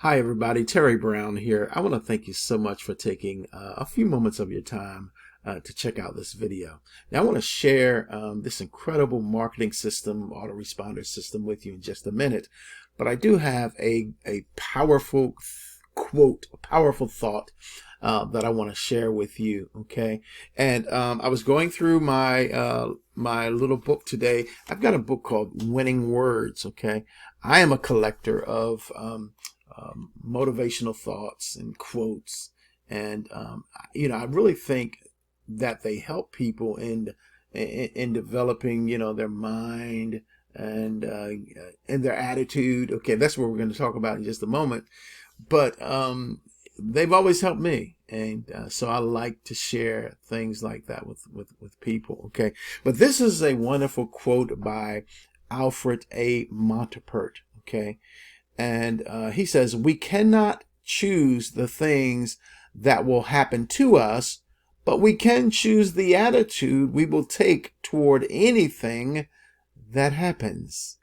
Hi, everybody. Terry Brown here. I want to thank you so much for taking a few moments of your time to check out this video. Now, I want to share this incredible marketing system, autoresponder system with you in just a minute. But I do have a powerful quote, a powerful thought that I want to share with you. Okay. And I was going through my my little book today. I've got a book called Winning Words. Okay. I am a collector of motivational thoughts and quotes, and I really think that they help people in developing their mind and their attitude. Okay, that's what we're going to talk about in just a moment. But they've always helped me, and so I like to share things like that with people. Okay, but this is a wonderful quote by Alfred A. Montepert. Okay. And he says, we cannot choose the things that will happen to us, but we can choose the attitude we will take toward anything that happens.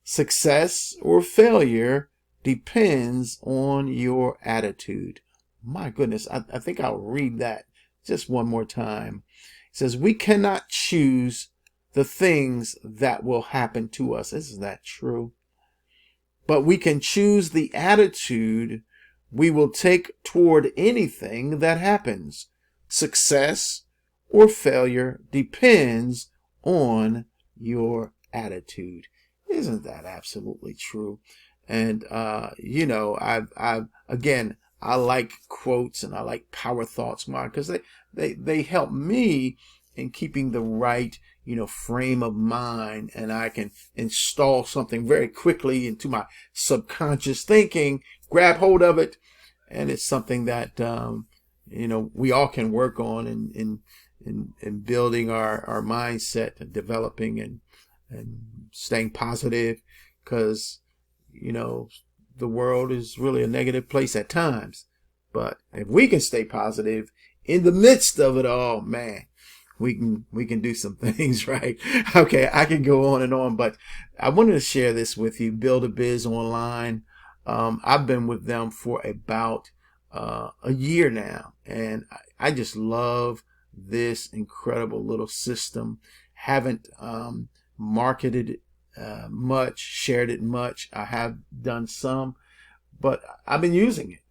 Success or failure depends on your attitude. My goodness, I think I'll read that just one more time. It says, we cannot choose the things that will happen to us. Isn't that true? But we can choose the attitude we will take toward anything that happens. Success or failure depends on your attitude. Isn't that absolutely true? And, I like quotes and I like power thoughts, Mark, because they help me in keeping the right frame of mind, and I can install something very quickly into my subconscious thinking, grab hold of it, and it's something that we all can work on in building our mindset and developing and staying positive, because the world is really a negative place at times. But if we can stay positive in the midst of it all, man, we can do some things, right? Okay, I can go on, but I wanted to share this with you. Buildabizonline. I've been with them for about a year now, and I just love this incredible little system. Haven't marketed it much, shared it much. I have done some, but I've been using it,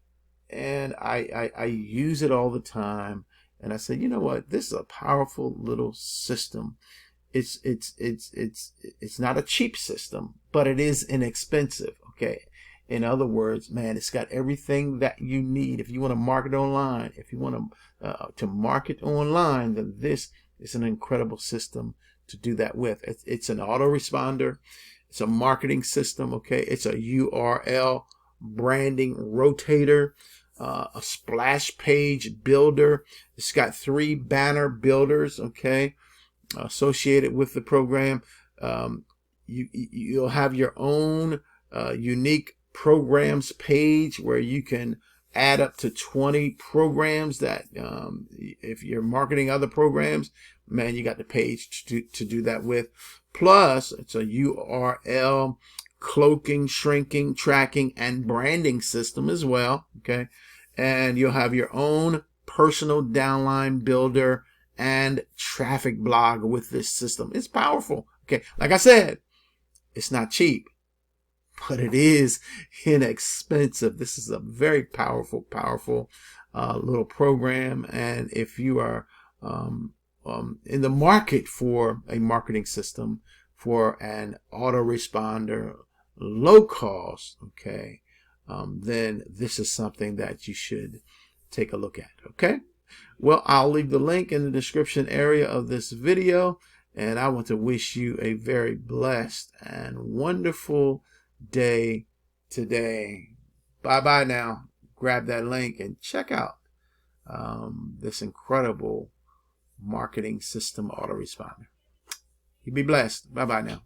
and I use it all the time. And I said, you know what? This is a powerful little system. It's not a cheap system, but it is inexpensive. Okay. In other words, man, it's got everything that you need. If you want to market online, if you want to market online, then this is an incredible system to do that with. It's an autoresponder. It's a marketing system. Okay. It's a URL branding rotator. A splash page builder. It's got 3 banner builders, okay, associated with the program. You'll have your own unique programs page where you can add up to 20 programs that if you're marketing other programs, man, you got the page to do that with. Plus, it's a URL cloaking, shrinking, tracking, and branding system as well. Okay. And you'll have your own personal downline builder and traffic blog with this system. It's powerful. Okay. Like I said, it's not cheap, but it is inexpensive. This is a very powerful little program. And if you are in the market for a marketing system, for an autoresponder, low cost, okay, then this is something that you should take a look at. Okay. Well, I'll leave the link in the description area of this video, and I want to wish you a very blessed and wonderful day today. Bye now. Grab that link and check out this incredible marketing system autoresponder. You be blessed. Bye now.